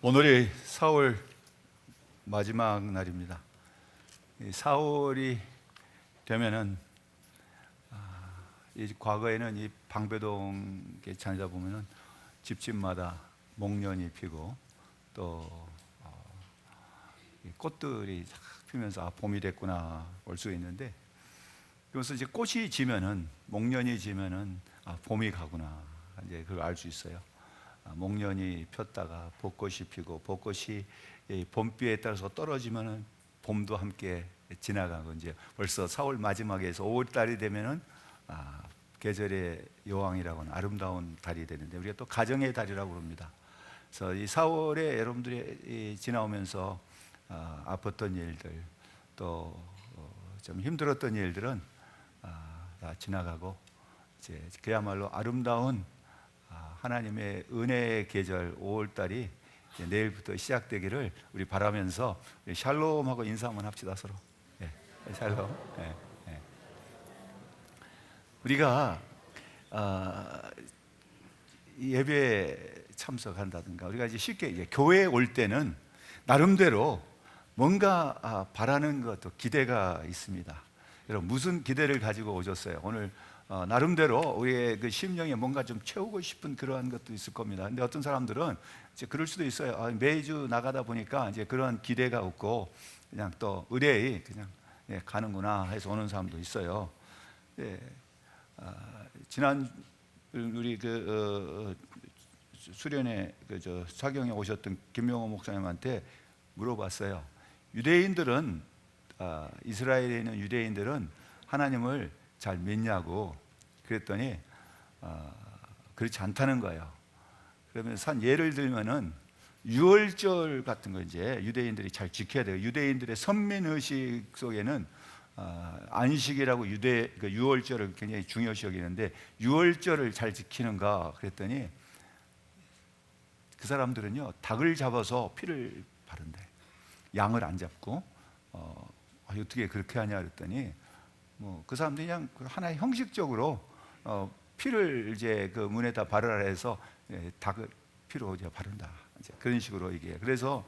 오늘이 4월 마지막 날입니다. 4월이 되면은 이 과거에는 이 방배동에 다니다 보면은 집집마다 목련이 피고 또 이 꽃들이 싹 피면서 봄이 됐구나 볼 수 있는데, 그래서 이제 꽃이 지면은 목련이 지면은 봄이 가구나 이제 그걸 알 수 있어요. 목련이 폈다가 벚꽃이 피고 벚꽃이 봄비에 따라서 떨어지면은 봄도 함께 지나가고 이제 벌써 4월 마지막에서 5월 달이 되면은 계절의 여왕이라고 하는 아름다운 달이 되는데, 우리가 또 가정의 달이라고 부릅니다. 그래서 이 4월에 여러분들이 지나오면서 아팠던 일들 또 좀 힘들었던 일들은 다 지나가고 이제 그야말로 아름다운 하나님의 은혜의 계절 5월달이 내일부터 시작되기를 우리 바라면서 샬롬하고 인사 한번 합시다. 서로. 샬롬. 우리가 예배에 참석한다든가 우리가 이제 쉽게 이제 교회에 올 때는 나름대로 뭔가 바라는 것도 기대가 있습니다. 여러분 무슨 기대를 가지고 오셨어요? 오늘 나름대로 우리의 그 심령에 뭔가 좀 채우고 싶은 그러한 것도 있을 겁니다. 근데 어떤 사람들은 이제 그럴 수도 있어요. 매주 나가다 보니까 이제 그런 기대가 없고 그냥 또 의뢰이 그냥 가는구나 해서 오는 사람도 있어요. 지난 우리 그 수련회 사경에 오셨던 김명호 목사님한테 물어봤어요. 유대인들은 이스라엘에 있는 유대인들은 하나님을 잘 믿냐고 그랬더니 그렇지 않다는 거예요. 그러면서 한 예를 들면은 유월절 같은 거 이제 유대인들이 잘 지켜야 돼요. 유대인들의 선민의식 속에는 안식이라고 그 유월절을 굉장히 중요시 여기는데, 유월절을 잘 지키는가 그랬더니 그 사람들은요 닭을 잡아서 피를 바른대. 양을 안 잡고 어떻게 그렇게 하냐 그랬더니 그 사람들이 그냥 하나의 형식적으로 피를 이제 그 문에다 바르라 해서 닭을 피로 이제 바른다. 이제 그런 식으로 얘기해요. 그래서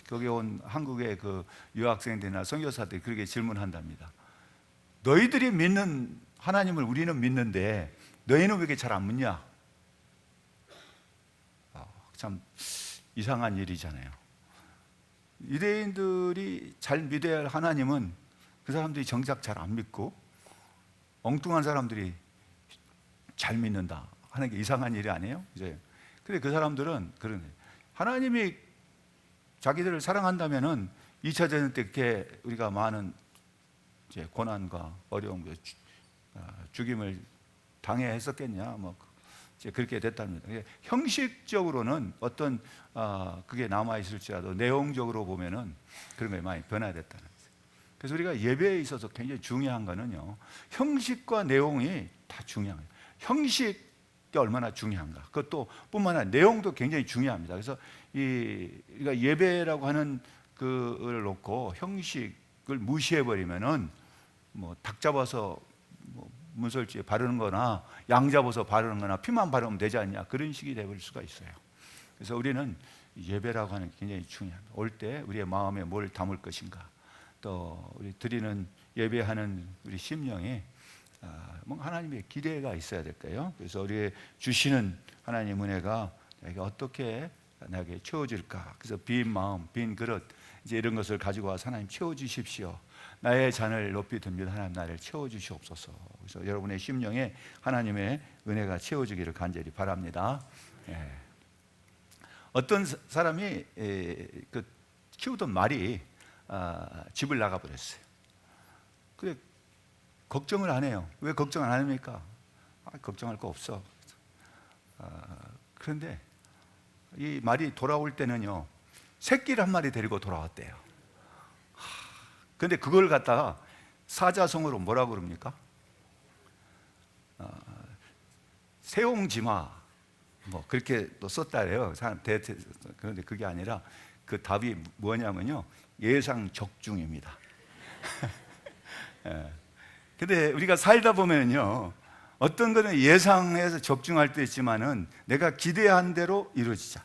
거기 온 한국의 그 유학생들이나 선교사들이 그렇게 질문한답니다. 너희들이 믿는 하나님을 우리는 믿는데 너희는 왜 이렇게 잘 안 믿냐? 참 이상한 일이잖아요. 유대인들이 잘 믿어야 할 하나님은 그 사람들이 정작 잘 안 믿고 엉뚱한 사람들이 잘 믿는다 하는 게 이상한 일이 아니에요? 이제 근데 그 사람들은 그런 하나님이 자기들을 사랑한다면은 2차 대전 때 이렇게 우리가 많은 이제 고난과 어려움, 죽임을 당해야 했었겠냐? 이제 그렇게 됐답니다. 형식적으로는 어떤 그게 남아 있을지라도 내용적으로 보면은 그런 게 많이 변화됐다는 거죠. 그래서 우리가 예배에 있어서 굉장히 중요한 거는요, 형식과 내용이 다 중요한 거예요. 형식이 얼마나 중요한가. 그것도 뿐만 아니라 내용도 굉장히 중요합니다. 그래서 우리가 예배라고 하는 그걸 놓고 형식을 무시해 버리면은 닭 잡아서 문설주에 바르는 거나 양 잡아서 바르는 거나 피만 바르면 되지 않냐, 그런 식이 되어버릴 수가 있어요. 그래서 우리는 예배라고 하는 게 굉장히 중요합니다. 올 때 우리의 마음에 뭘 담을 것인가, 또 우리 드리는 예배하는 우리 심령에 뭔가 하나님의 기대가 있어야 될까요? 그래서 우리 주시는 하나님 은혜가 내게 어떻게 나에게 채워질까? 그래서 빈 마음, 빈 그릇 이제 이런 것을 가지고 와서 하나님 채워주십시오. 나의 잔을 높이 듭니다. 하나님 나를 채워주시옵소서. 그래서 여러분의 심령에 하나님의 은혜가 채워지기를 간절히 바랍니다. 어떤 사람이 그 키우던 말이 집을 나가버렸어요. 그래 걱정을 안 해요. 왜 걱정 안 합니까? 걱정할 거 없어. 그런데 이 말이 돌아올 때는요 새끼를 한 마리 데리고 돌아왔대요. 근데 그걸 갖다가 사자성어로 뭐라고 그럽니까? 세옹지마 그렇게 또 썼다래요. 그런데 그게 아니라 그 답이 뭐냐면요 예상적중입니다. 근데 우리가 살다 보면요 어떤 거는 예상해서 적중할 때 있지만은 내가 기대한 대로 이루어지자.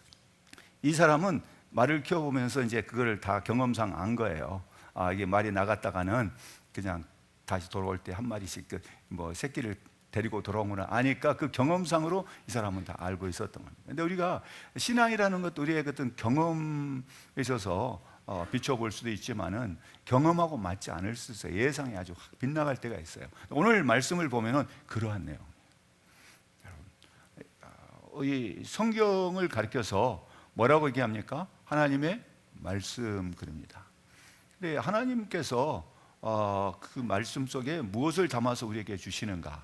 이 사람은 말을 키워보면서 이제 그거를 다 경험상 안 거예요. 아, 이게 말이 나갔다가는 그냥 다시 돌아올 때 한 마리씩 뭐 새끼를 데리고 돌아오구나 아니까 그 경험상으로 이 사람은 다 알고 있었던 겁니다. 근데 우리가 신앙이라는 것도 우리의 어떤 경험에 있어서 비춰볼 수도 있지만은 경험하고 맞지 않을 수 있어요. 예상이 아주 확 빗나갈 때가 있어요. 오늘 말씀을 보면은 그러한 내용. 이 성경을 가리켜서 뭐라고 얘기합니까? 하나님의 말씀 그럽니다. 근데 하나님께서 그 말씀 속에 무엇을 담아서 우리에게 주시는가?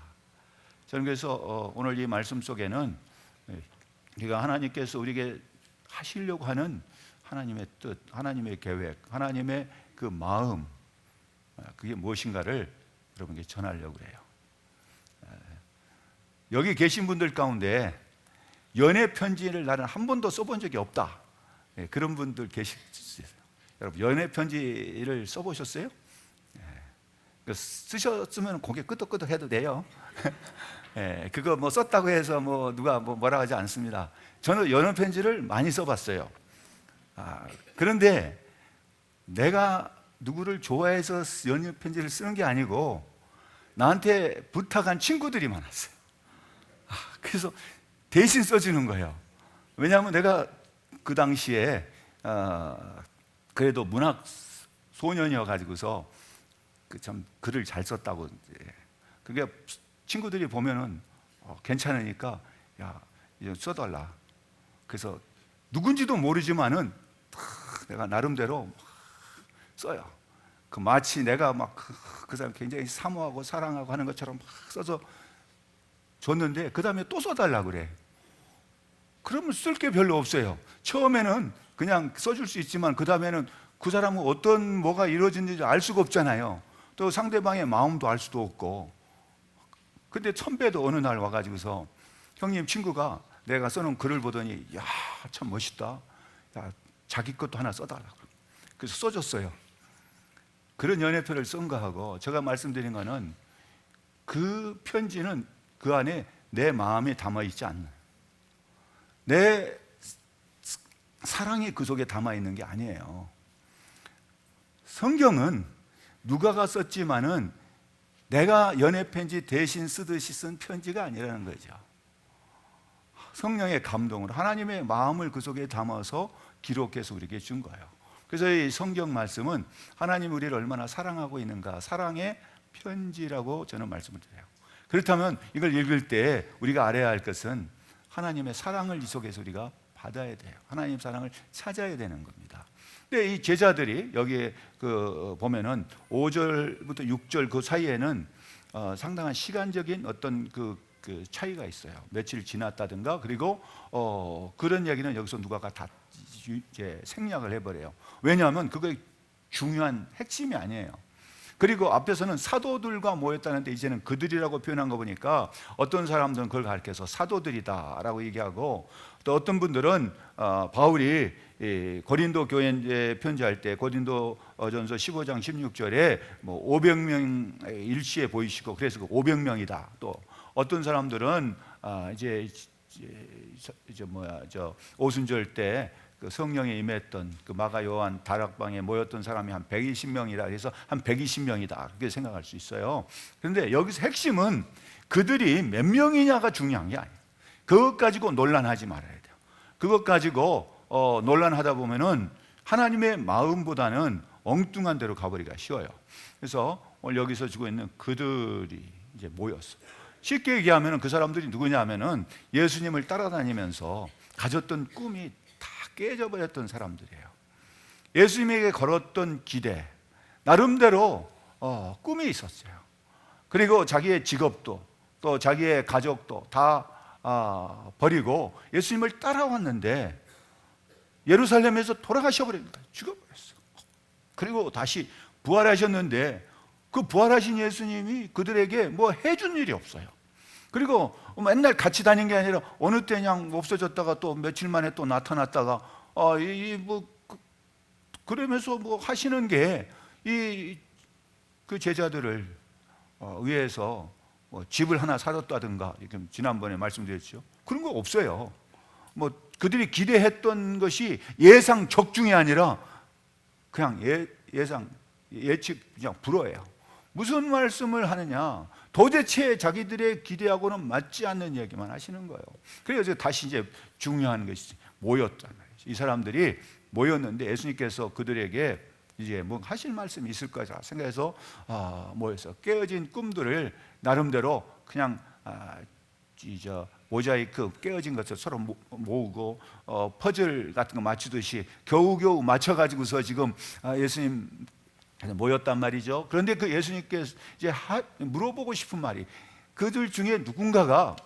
저는 그래서 오늘 이 말씀 속에는 우리가 하나님께서 우리에게 하시려고 하는 하나님의 뜻, 하나님의 계획, 하나님의 그 마음, 그게 무엇인가를 여러분께 전하려고 해요. 여기 계신 분들 가운데 연애 편지를 나는 한 번도 써본 적이 없다, 그런 분들 계시죠? 여러분 연애 편지를 써보셨어요? 쓰셨으면 고개 끄덕끄덕 해도 돼요. 그거 뭐 썼다고 해서 뭐 누가 뭐라 하지 않습니다. 저는 연애 편지를 많이 써봤어요. 그런데 내가 누구를 좋아해서 연애 편지를 쓰는 게 아니고 나한테 부탁한 친구들이 많았어요. 그래서 대신 써주는 거예요. 왜냐하면 내가 그 당시에 그래도 문학 소년이어 가지고서 참 글을 잘 썼다고. 그게 친구들이 보면은 괜찮으니까 야 이거 써달라. 그래서 누군지도 모르지만은 내가 나름대로 써요. 그 마치 내가 막 그 사람 굉장히 사모하고 사랑하고 하는 것처럼 막 써서 줬는데 그 다음에 또 써달라 그래. 그러면 쓸 게 별로 없어요. 처음에는 그냥 써줄 수 있지만 그 다음에는 그 사람은 어떤 뭐가 이루어진지 알 수가 없잖아요. 또 상대방의 마음도 알 수도 없고. 근데 선배도 어느 날 와가지고서 형님 친구가 내가 써놓은 글을 보더니 야 참 멋있다, 야 자기 것도 하나 써달라고. 그래서 써줬어요. 그런 연애표를 쓴 거하고 제가 말씀드린 거는 그 편지는 그 안에 내 마음이 담아있지 않는, 내 사랑이 그 속에 담아있는 게 아니에요. 성경은 누가가 썼지만은 내가 연애편지 대신 쓰듯이 쓴 편지가 아니라는 거죠. 성령의 감동으로 하나님의 마음을 그 속에 담아서 기록해서 우리에게 준 거예요. 그래서 이 성경 말씀은 하나님 우리를 얼마나 사랑하고 있는가, 사랑의 편지라고 저는 말씀을 드려요. 그렇다면 이걸 읽을 때 우리가 알아야 할 것은 하나님의 사랑을 이 속에서 우리가 받아야 돼요. 하나님 사랑을 찾아야 되는 겁니다. 근데 이 제자들이 여기에 보면은 5절부터 6절 그 사이에는 상당한 시간적인 어떤 그 차이가 있어요. 며칠 지났다든가. 그리고 그런 얘기는 여기서 누가가 다 이제 생략을 해버려요. 왜냐하면 그게 중요한 핵심이 아니에요. 그리고 앞에서는 사도들과 모였다는데 이제는 그들이라고 표현한 거 보니까 어떤 사람들은 그걸 가리켜서 사도들이다라고 얘기하고, 또 어떤 분들은 바울이 고린도 교회 편지할 때 고린도전서 15장 16절에 뭐 500명 일시에 보이시고 그래서 그 500명이다. 또 어떤 사람들은 이제 오순절 때 그 성령에 임했던 그 마가 요한 다락방에 모였던 사람이 한 120명이라 해서 한 120명이다 그렇게 생각할 수 있어요. 그런데 여기서 핵심은 그들이 몇 명이냐가 중요한 게 아니에요. 그것 가지고 논란하지 말아야 돼요. 그것 가지고 논란하다 보면은 하나님의 마음보다는 엉뚱한 데로 가버리기가 쉬워요. 그래서 오늘 여기서 주고 있는 그들이 이제 모였어요. 쉽게 얘기하면 그 사람들이 누구냐 하면은 예수님을 따라다니면서 가졌던 꿈이 다 깨져버렸던 사람들이에요. 예수님에게 걸었던 기대, 나름대로 꿈이 있었어요. 그리고 자기의 직업도 또 자기의 가족도 다 버리고 예수님을 따라왔는데 예루살렘에서 돌아가셔버립니다. 죽어버렸어요. 그리고 다시 부활하셨는데 그 부활하신 예수님이 그들에게 뭐 해준 일이 없어요. 그리고 맨날 같이 다닌 게 아니라 어느 때 그냥 없어졌다가 또 며칠 만에 또 나타났다가 그러면서 뭐 하시는 게 그 제자들을 위해서 집을 하나 사줬다든가, 지난번에 말씀드렸죠. 그런 거 없어요. 뭐 그들이 기대했던 것이 예상 적중이 아니라 그냥 예측 그냥 불허예요. 무슨 말씀을 하느냐? 도대체 자기들의 기대하고는 맞지 않는 얘기만 하시는 거예요. 그래서 다시 이제 중요한 것이 모였잖아요. 이 사람들이 모였는데 예수님께서 그들에게 이제 뭐 하실 말씀이 있을 거라 생각해서 모여서 깨어진 꿈들을 나름대로 그냥 모자이크 깨어진 것을 서로 모으고 퍼즐 같은 거 맞추듯이 겨우겨우 맞춰가지고서 지금 예수님 모였단 말이죠. 그런데 그 예수님께서 이제 물어보고 싶은 말이, 그들 중에 누군가가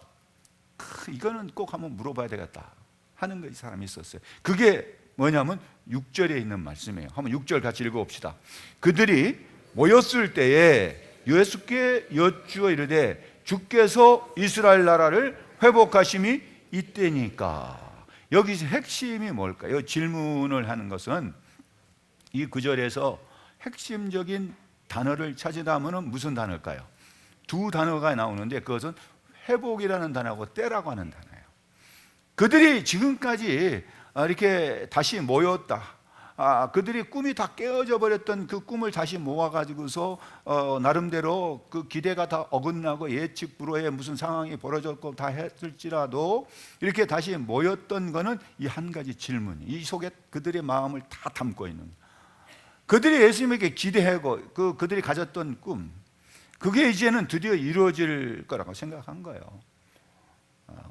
이거는 꼭 한번 물어봐야 되겠다 하는 그 사람이 있었어요. 그게 뭐냐면 6절에 있는 말씀이에요. 한번 6절 같이 읽어봅시다. 그들이 모였을 때에 예수께 여쭈어 이르되 주께서 이스라엘 나라를 회복하심이 이때니까. 여기서 핵심이 뭘까요? 질문을 하는 것은 이 구절에서 핵심적인 단어를 찾으다면 무슨 단어일까요? 두 단어가 나오는데 그것은 회복이라는 단어하고 때라고 하는 단어예요. 그들이 지금까지 이렇게 다시 모였다. 그들이 꿈이 다 깨어져 버렸던 그 꿈을 다시 모아가지고서 나름대로 그 기대가 다 어긋나고 예측 불허의 무슨 상황이 벌어졌고 다 했을지라도 이렇게 다시 모였던 거는 이 한 가지 질문, 이 속에 그들의 마음을 다 담고 있는 거예요. 그들이 예수님에게 기대하고 그들이 가졌던 꿈, 그게 이제는 드디어 이루어질 거라고 생각한 거예요.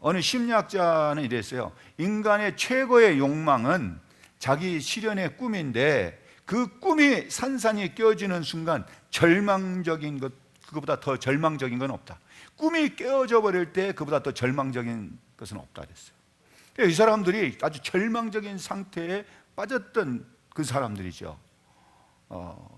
어느 심리학자는 이랬어요. 인간의 최고의 욕망은 자기 실현의 꿈인데 그 꿈이 산산이 깨어지는 순간 절망적인 것, 그거보다 더 절망적인 건 없다. 꿈이 깨어져 버릴 때 그보다 더 절망적인 것은 없다 그랬어요. 이 사람들이 아주 절망적인 상태에 빠졌던 그 사람들이죠.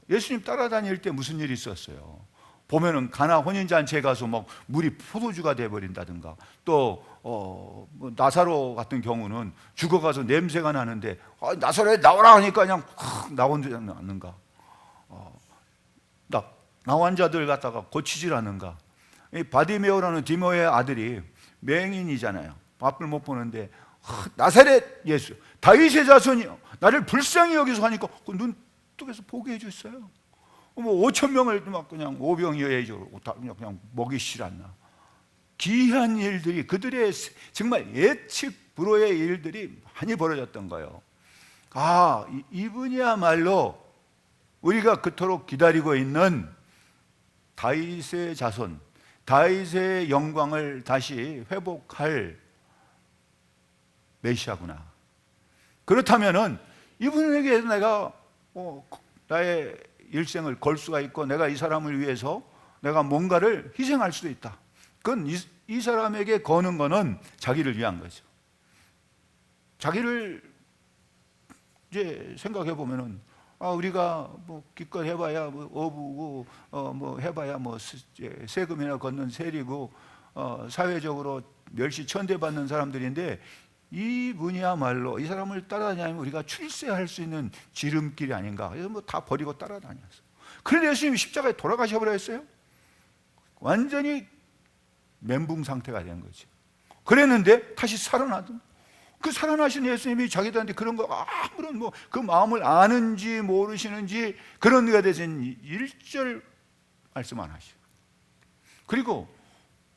예수님 따라다닐 때 무슨 일이 있었어요? 보면은 가나 혼인잔치에 가서 막 물이 포도주가 돼버린다든가, 또 뭐 나사로 같은 경우는 죽어가서 냄새가 나는데 나사로에 나오라 하니까 그냥 확 나오지 않는가, 나 환자들 갖다가 고치질 않는가. 이 바디메오라는 디모의 아들이 맹인이잖아요. 앞을 못 보는데 나사렛 예수, 다윗의 자손이요, 나를 불쌍히 여기서 하니까 그 눈뜨개서 보게 해줬어요. 뭐 5천 명을 막 그냥 오병이어야죠. 그냥 먹이시질 않나. 귀한 일들이, 그들의 정말 예측 불허의 일들이 많이 벌어졌던 거예요. 이분이야말로 우리가 그토록 기다리고 있는 다윗의 자손, 다윗의 영광을 다시 회복할 메시아구나. 그렇다면은 이분에게 내가 나의 일생을 걸 수가 있고, 내가 이 사람을 위해서 내가 뭔가를 희생할 수도 있다. 그건 이 사람에게 거는 거는 자기를 위한 거죠. 자기를 이제 생각해 보면은 우리가 뭐 기껏 해봐야 뭐 어부고 뭐 해봐야 뭐 세금이나 걷는 세리고 사회적으로 멸시 천대받는 사람들인데, 이분이야말로 이 사람을 따라다니면 우리가 출세할 수 있는 지름길이 아닌가. 그래서 뭐 다 버리고 따라다녔어요. 그런데 예수님이 십자가에 돌아가셔 버렸어요. 완전히 멘붕 상태가 된 거죠. 그랬는데 다시 살아나던, 그 살아나신 예수님이 자기들한테 그런 거 아무런 뭐 그 마음을 아는지 모르시는지 그런 의가 되신 일절 말씀 안 하시고, 그리고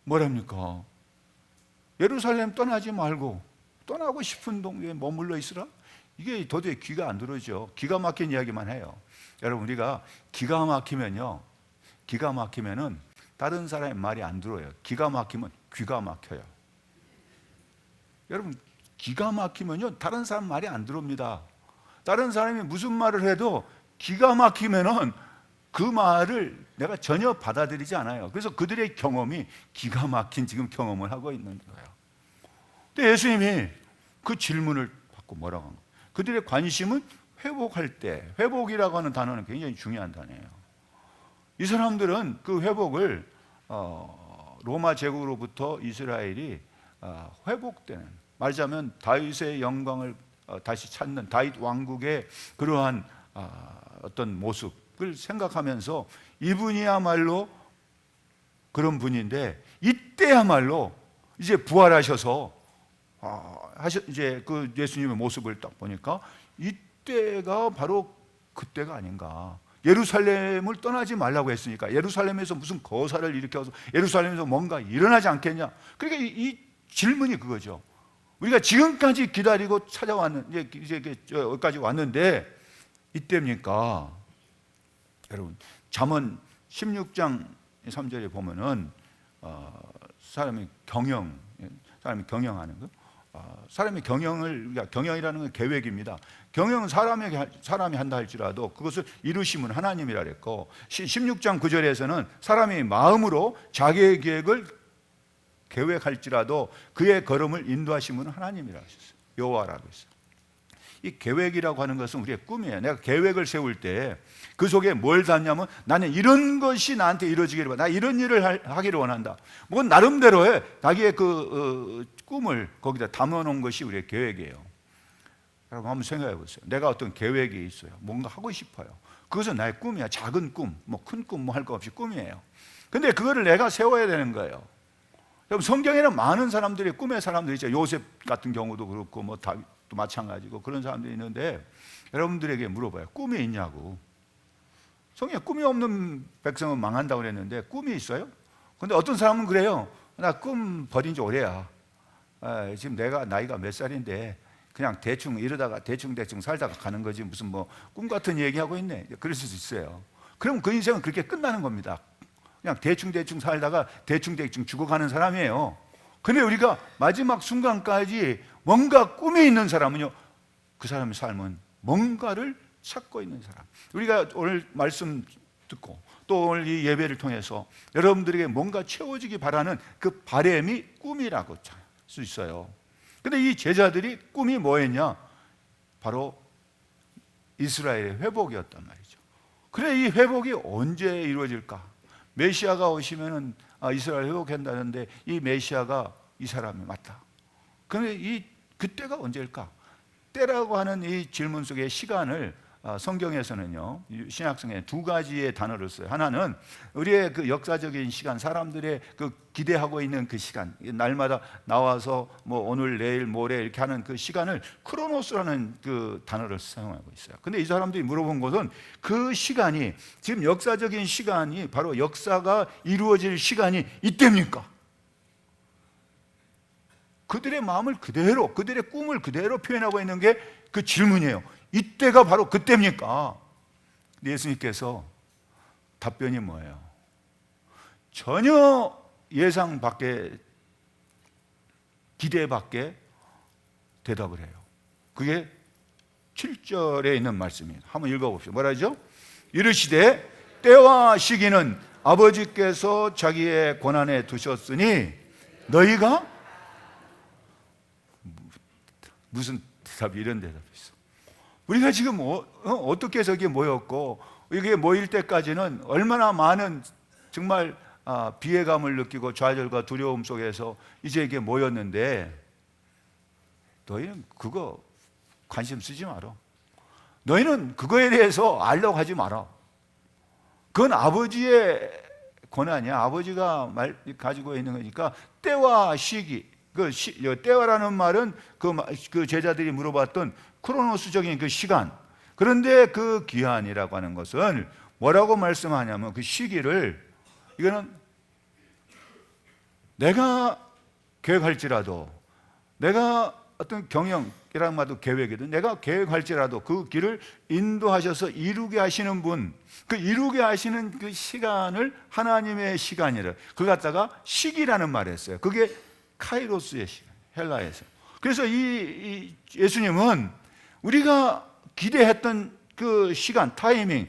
뭐랍니까? 예루살렘 떠나지 말고 떠나고 싶은 동네에 머물러 있으라? 이게 도저히 귀가 안 들어오죠. 기가 막힌 이야기만 해요. 여러분, 우리가 기가 막히면은 다른 사람의 말이 안 들어요. 기가 막히면 귀가 막혀요. 여러분, 기가 막히면요 다른 사람 말이 안 들어옵니다. 다른 사람이 무슨 말을 해도 기가 막히면은 그 말을 내가 전혀 받아들이지 않아요. 그래서 그들의 경험이 기가 막힌 지금 경험을 하고 있는 거예요. 근데 예수님이 그 질문을 받고 뭐라고 한 거예요? 그들의 관심은 회복할 때, 회복이라고 하는 단어는 굉장히 중요한 단어예요. 이 사람들은 그 회복을 로마 제국으로부터 이스라엘이 회복되는, 말하자면 다윗의 영광을 다시 찾는 다윗 왕국의 그러한 어떤 모습을 생각하면서 이분이야말로 그런 분인데, 이때야말로 이제 부활하셔서 이제 그 예수님의 모습을 딱 보니까 이때가 바로 그때가 아닌가. 예루살렘을 떠나지 말라고 했으니까 예루살렘에서 무슨 거사를 일으켜서 예루살렘에서 뭔가 일어나지 않겠냐. 그러니까 이 질문이 그거죠. 우리가 지금까지 기다리고 찾아왔는 이제 여기까지 왔는데 이때입니까? 여러분 잠언 16장 3절에 보면은 사람이 경영하는 거. 사람이 경영이라는 건 계획입니다. 경영은 사람이 한다 할지라도 그것을 이루심은 하나님이라 그랬고 16장 9절에서는 사람이 마음으로 자기의 계획을 계획할지라도 그의 걸음을 인도하심은 하나님이라 하셨어요. 여호와라고 했어요. 이 계획이라고 하는 것은 우리의 꿈이에요. 내가 계획을 세울 때 그 속에 뭘 담냐면 나는 이런 것이 나한테 이루어지기를 바란다. 나 이런 일을 하기를 원한다. 뭐 나름대로의 자기의 그 꿈을 거기다 담아놓은 것이 우리의 계획이에요. 여러분 한번 생각해 보세요. 내가 어떤 계획이 있어요. 뭔가 하고 싶어요. 그것은 나의 꿈이야. 작은 꿈, 뭐 큰 꿈 뭐 할 거 없이 꿈이에요. 근데 그거를 내가 세워야 되는 거예요. 여러분 성경에는 많은 사람들이 꿈의 사람들이 있죠. 요셉 같은 경우도 그렇고 뭐 다윗도 마찬가지고 그런 사람들이 있는데 여러분들에게 물어봐요. 꿈이 있냐고. 성경에 꿈이 없는 백성은 망한다고 그랬는데 꿈이 있어요? 근데 어떤 사람은 그래요. 나 꿈 버린 지 오래야. 지금 내가 나이가 몇 살인데 그냥 대충 이러다가 대충 살다가 가는 거지 무슨 뭐 꿈 같은 얘기하고 있네. 그럴 수도 있어요. 그럼 그 인생은 그렇게 끝나는 겁니다. 그냥 대충 살다가 대충 죽어가는 사람이에요. 근데 우리가 마지막 순간까지 뭔가 꿈이 있는 사람은요, 그 사람의 삶은 뭔가를 찾고 있는 사람. 우리가 오늘 말씀 듣고 또 오늘 이 예배를 통해서 여러분들에게 뭔가 채워지기 바라는 그 바람이 꿈이라고 할 수 있어요. 근데 이 제자들이 꿈이 뭐였냐? 바로 이스라엘의 회복이었단 말이죠. 그래 이 회복이 언제 이루어질까? 메시아가 오시면은 이스라엘 회복한다는데 이 메시아가 이 사람이 맞다. 그런데 그때가 언제일까? 때라고 하는 이 질문 속의 시간을 성경에서는요 신약성에 두 가지의 단어를 써요. 하나는 우리의 그 역사적인 시간, 사람들의 그 기대하고 있는 그 시간, 날마다 나와서 뭐 오늘 내일 모레 이렇게 하는 그 시간을 크로노스라는 그 단어를 사용하고 있어요. 근데 이 사람들이 물어본 것은 그 시간이 지금 역사적인 시간이 바로 역사가 이루어질 시간이 이때입니까? 그들의 마음을 그대로, 그들의 꿈을 그대로 표현하고 있는 게 그 질문이에요. 이때가 바로 그때입니까? 예수님께서 답변이 뭐예요? 전혀 예상 밖에, 기대 밖에 대답을 해요. 그게 7절에 있는 말씀이에요. 한번 읽어봅시다. 뭐라 하죠? 이르시되 때와 시기는 아버지께서 자기의 권한에 두셨으니 너희가 무슨 대답이 이런 대답이 있어. 우리가 지금 어떻게 저기에 모였고 이게 모일 때까지는 얼마나 많은 정말 비애감을 느끼고 좌절과 두려움 속에서 이제 이게 모였는데 너희는 그거 관심 쓰지 마라. 너희는 그거에 대해서 알려고 하지 마라. 그건 아버지의 권한이야. 아버지가 가지고 있는 거니까 때와 시기, 때와라는 말은 그 제자들이 물어봤던 크로노스적인 그 시간. 그런데 그 기한이라고 하는 것은 뭐라고 말씀하냐면 그 시기를 이거는 내가 계획할지라도 내가 어떤 경영이라는 말도 계획이든 내가 계획할지라도 그 길을 인도하셔서 이루게 하시는 분, 그 이루게 하시는 그 시간을 하나님의 시간이라 그걸 갖다가 시기라는 말을 했어요. 그게 카이로스의 시간, 헬라에서. 그래서 이 예수님은 우리가 기대했던 그 시간, 타이밍,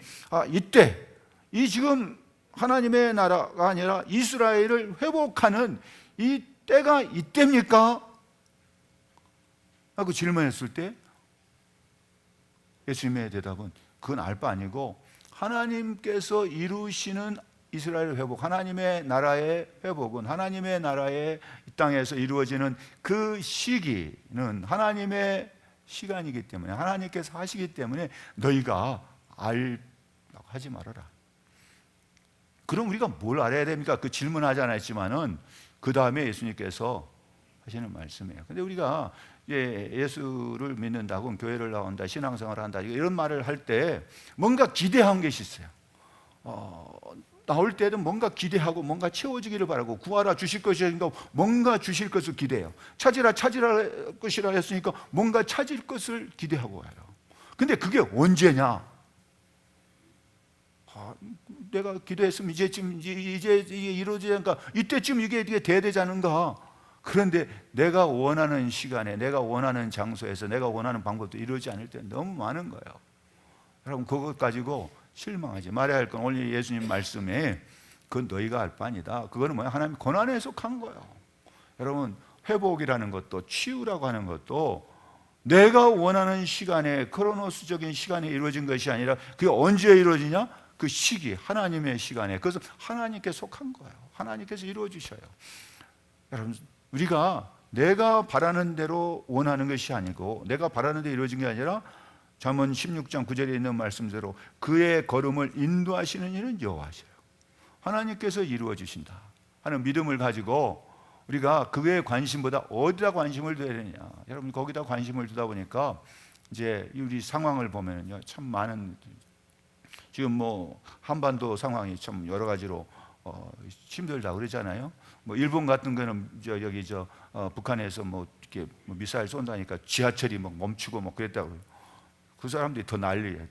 이때, 이 지금 하나님의 나라가 아니라 이스라엘을 회복하는 이 때가 이때입니까? 하고 질문했을 때 예수님의 대답은 그건 알 바 아니고 하나님께서 이루시는 이스라엘 회복, 하나님의 나라의 회복은 하나님의 나라의 이 땅에서 이루어지는 그 시기는 하나님의 시간이기 때문에 하나님께서 하시기 때문에 너희가 알라고 하지 말아라. 그럼 우리가 뭘 알아야 됩니까? 그 질문하지 않았지만은 그 다음에 예수님께서 하시는 말씀이에요. 근데 우리가 예수를 믿는다고 교회를 나온다, 신앙생활을 한다 이런 말을 할 때 뭔가 기대한 것이 있어요. 나올 때는 뭔가 기대하고 뭔가 채워지기를 바라고, 구하라 주실 것이니까 뭔가 주실 것을 기대해요. 찾으라 것이라 했으니까 뭔가 찾을 것을 기대하고 와요. 근데 그게 언제냐? 내가 기도했으면 이제 이루어지니까 이때쯤 이게 돼야 되지 않은가? 그런데 내가 원하는 시간에, 내가 원하는 장소에서, 내가 원하는 방법도 이루어지지 않을 때 너무 많은 거예요. 여러분, 그것 가지고 실망하지 말아야 할 건 오늘 예수님 말씀에 그건 너희가 할 바 아니다. 그거는 뭐야? 하나님 권한에 속한 거예요. 여러분, 회복이라는 것도, 치유라고 하는 것도 내가 원하는 시간에, 크로노스적인 시간에 이루어진 것이 아니라 그게 언제 이루어지냐? 그 시기, 하나님의 시간에. 그것은 하나님께 속한 거예요. 하나님께서 이루어 주셔요. 여러분, 우리가 내가 바라는 대로 원하는 것이 아니고, 내가 바라는 대로 이루어진 게 아니라 잠언 16장 9절에 있는 말씀대로 그의 걸음을 인도하시는 이는 여호와시요, 하나님께서 이루어 주신다 하는 믿음을 가지고 우리가 그의 관심보다 어디다 관심을 둬야 되느냐. 여러분, 거기다 관심을 두다 보니까 이제 우리 상황을 보면요, 참 많은, 지금 뭐 한반도 상황이 참 여러 가지로 힘들다 그러잖아요. 뭐 일본 같은 거는 북한에서 뭐 이렇게 미사일 쏜다니까 지하철이 막 멈추고 뭐 그랬다고. 그 사람들이 더 난리예요.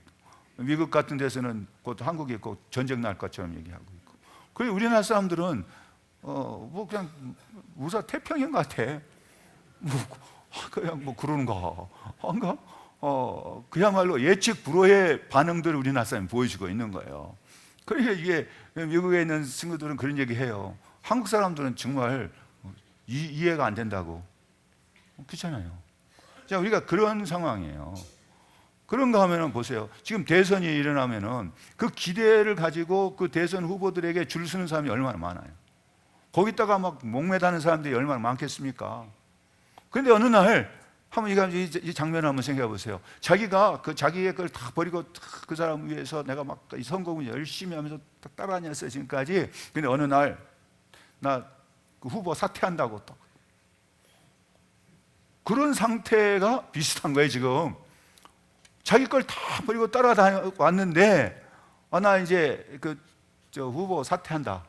미국 같은 데서는 곧 한국이 곧 전쟁 날 것처럼 얘기하고 있고. 그리고 우리나라 사람들은 뭐 그냥 우사 태평양 같아. 뭐 그냥 뭐 그러는가, 한가? 그야말로 예측 불허의 반응들을 우리나라 사람이 보여주고 있는 거예요. 그러니까 이게 미국에 있는 친구들은 그런 얘기해요. 한국 사람들은 정말 이해가 안 된다고. 그렇잖아요. 자, 우리가 그런 상황이에요. 그런가 하면은 보세요. 지금 대선이 일어나면은 그 기대를 가지고 그 대선 후보들에게 줄 서는 사람이 얼마나 많아요. 거기다가 막 목매다는 사람들이 얼마나 많겠습니까? 그런데 어느 날 한번 이 장면을 한번 생각해 보세요. 자기가 그 자기의 걸 다 버리고 그 사람 위해서 내가 막 이 선거운동 열심히 하면서 따라다녔어요, 지금까지. 근데 어느 날 나 그 후보 사퇴한다고 또. 그런 상태가 비슷한 거예요, 지금. 자기 걸 다 버리고 따라다녔는데 나 이제 저 후보 사퇴한다.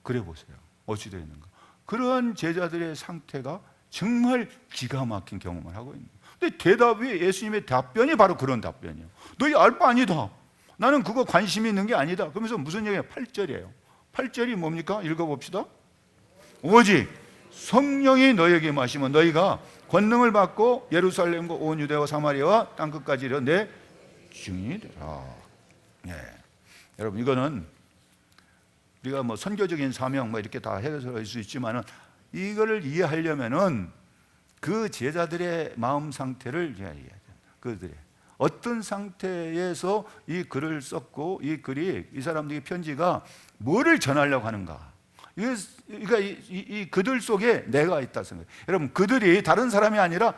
그래 보세요. 어찌 되는가. 그런 제자들의 상태가 정말 기가 막힌 경험을 하고 있는 거예요. 근데 대답이, 예수님의 답변이 바로 그런 답변이에요. 너희 알 바 아니다. 나는 그거 관심이 있는 게 아니다. 그러면서 무슨 얘기예요? 8절이에요. 8절이 뭡니까? 읽어봅시다. 오직 성령이 너희에게 마시면 너희가 권능을 받고 예루살렘과 온 유대와 사마리아와 땅끝까지 이르러 내 증인이 되라. 네. 여러분, 이거는 우리가 뭐 선교적인 사명 뭐 이렇게 다 해석할 수 있지만은 이거를 이해하려면은 그 제자들의 마음 상태를 이해해야 된다. 그들의 어떤 상태에서 이 글을 썼고, 이 글이, 이 사람들의 편지가 뭐를 전하려고 하는가. 그러니까 이 그들 속에 내가 있다 생각해요. 여러분, 그들이 다른 사람이 아니라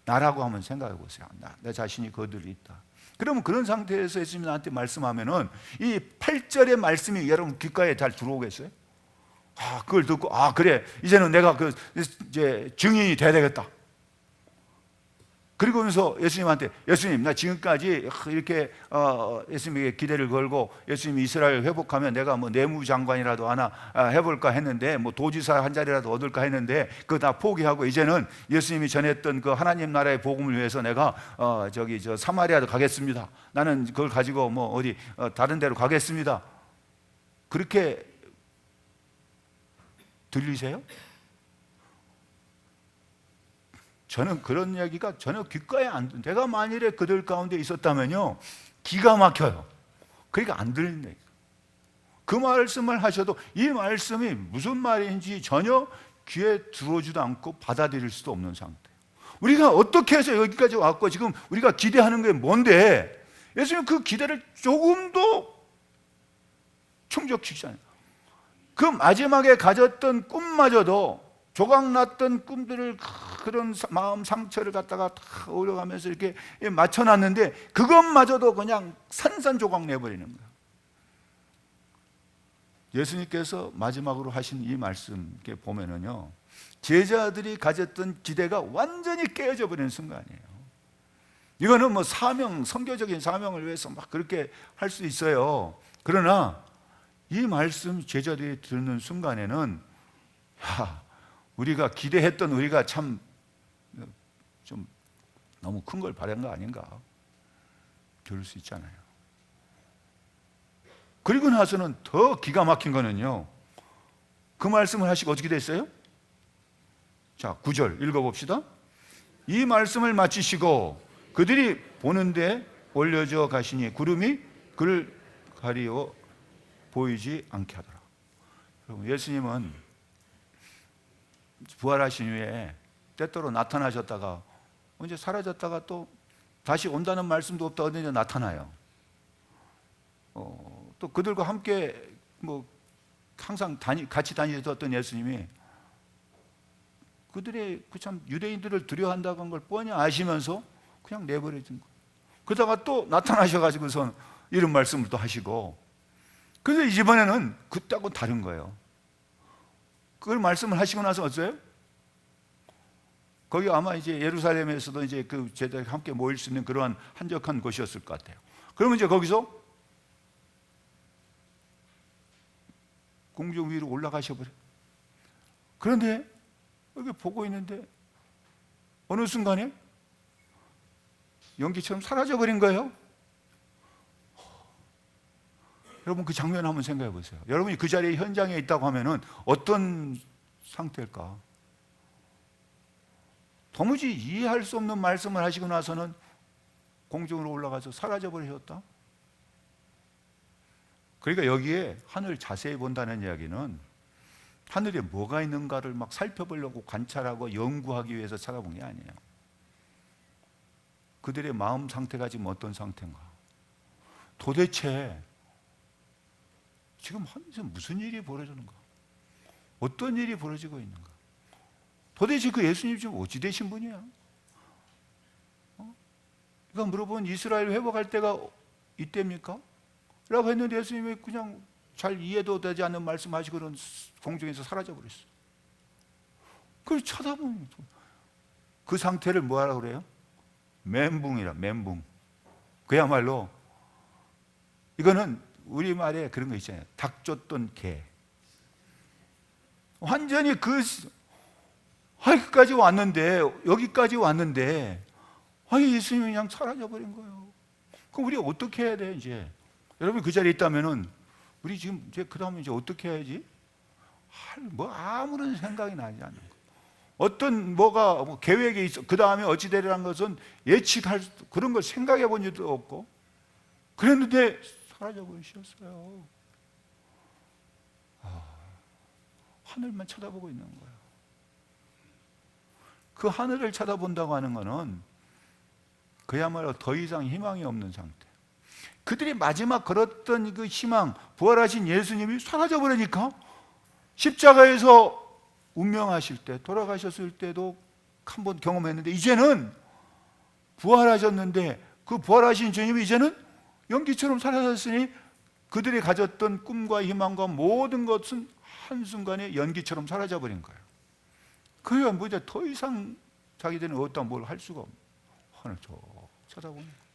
나라고 한번 생각해 보세요. 내 자신이 그들이 있다. 그러면 그런 상태에서 예수님이 나한테 말씀하면은 이 8절의 말씀이 여러분 귓가에 잘 들어오겠어요? 그걸 듣고 그래, 이제는 내가 이제 증인이 돼야 되겠다. 그러면서 예수님한테, 예수님, 나 지금까지 이렇게 예수님에게 기대를 걸고 예수님이 이스라엘 회복하면 내가 뭐 내무장관이라도 하나 해볼까 했는데, 뭐 도지사 한 자리라도 얻을까 했는데 그거 다 포기하고 이제는 예수님이 전했던 그 하나님 나라의 복음을 위해서 내가 저 사마리아도 가겠습니다. 나는 그걸 가지고 뭐 어디 다른 데로 가겠습니다. 그렇게 들리세요? 저는 그런 이야기가 전혀 귓가에 안 들려요. 내가 만일에 그들 가운데 있었다면요, 기가 막혀요. 그러니까 안 들린다. 그 말씀을 하셔도 이 말씀이 무슨 말인지 전혀 귀에 들어오지도 않고 받아들일 수도 없는 상태. 우리가 어떻게 해서 여기까지 왔고 지금 우리가 기대하는 게 뭔데, 예수님 그 기대를 조금도 충족시키지 않아요. 그 마지막에 가졌던 꿈마저도, 조각났던 꿈들을, 그런 마음 상처를 갖다가 다 올려가면서 이렇게 맞춰놨는데 그것마저도 그냥 산산조각 내버리는 거예요. 예수님께서 마지막으로 하신 이 말씀 보면은요, 제자들이 가졌던 기대가 완전히 깨어져 버리는 순간이에요. 이거는 뭐 사명, 선교적인 사명을 위해서 막 그렇게 할 수 있어요. 그러나 이 말씀 제자들이 듣는 순간에는, 야, 우리가 기대했던 우리가 참 좀 너무 큰 걸 바란 거 아닌가, 그럴 수 있잖아요. 그리고 나서는 더 기가 막힌 거는요, 그 말씀을 하시고 어떻게 됐어요? 자, 9절 읽어봅시다. 이 말씀을 마치시고 그들이 보는데 올려져 가시니 구름이 그를 가리워 보이지 않게 하더라. 여러분, 예수님은 부활하신 후에 때때로 나타나셨다가 언제 사라졌다가 또 다시 온다는 말씀도 없다 언제 나타나요. 또 그들과 함께 뭐 항상 같이 다니셨던 예수님이 그들의 참 유대인들을 두려워한다는 걸 뻔히 아시면서 그냥 내버려진 거예요. 그러다가 또 나타나셔가지고선 이런 말씀을 또 하시고, 그런데 이번에는 그때하고 다른 거예요. 그걸 말씀을 하시고 나서 어때요? 거기 아마 이제 예루살렘에서도 이제 그 제자들이 함께 모일 수 있는 그러한 한적한 곳이었을 것 같아요. 그러면 이제 거기서 공중 위로 올라가셔 버려요. 그런데 여기 보고 있는데 어느 순간에 연기처럼 사라져 버린 거예요. 여러분, 그 장면 한번 생각해 보세요. 여러분이 그 자리에 현장에 있다고 하면은 어떤 상태일까? 도무지 이해할 수 없는 말씀을 하시고 나서는 공중으로 올라가서 사라져 버리셨다. 그러니까 여기에 하늘 자세히 본다는 이야기는 하늘에 뭐가 있는가를 막 살펴보려고 관찰하고 연구하기 위해서 찾아본 게 아니에요. 그들의 마음 상태가 지금 어떤 상태인가? 도대체 지금 하늘에서 무슨 일이 벌어지는가? 어떤 일이 벌어지고 있는가? 도대체 그 예수님 지금 어찌 되신 분이야? 그러니까 물어본 이스라엘 회복할 때가 이때입니까? 라고 했는데 예수님이 그냥 잘 이해도 되지 않는 말씀하시고는 공중에서 사라져 버렸어요. 그걸 쳐다보면 그 상태를 뭐라고 그래요? 멘붕이라, 멘붕. 그야말로 이거는 우리말에 그런 거 있잖아요. 닭 쫓던 개. 완전히 여기까지 왔는데, 예수님이 그냥 사라져 버린 거예요. 그럼 우리 어떻게 해야 돼, 이제? 여러분 그 자리에 있다면은 우리 지금 이제 그 다음에 이제 어떻게 해야지? 뭐 아무런 생각이 나지 않는 거. 어떤 뭐가 계획이 있어. 그 다음에 어찌 되리라는 것은 예측할 그런 걸 생각해 본 적도 없고. 그랬는데 사라져 버리셨어요. 하늘만 쳐다보고 있는 거예요. 그 하늘을 쳐다본다고 하는 것은 그야말로 더 이상 희망이 없는 상태. 그들이 마지막 걸었던 그 희망, 부활하신 예수님이 사라져 버리니까 십자가에서 운명하실 때, 돌아가셨을 때도 한번 경험했는데, 이제는 부활하셨는데 그 부활하신 주님이 이제는 연기처럼 사라졌으니 그들이 가졌던 꿈과 희망과 모든 것은 한순간에 연기처럼 사라져 버린 거예요. 그러니까 뭐 이제 더 이상 자기들은 어디다 뭘 할 수가 없는, 하늘 저 쳐다보는 거예요.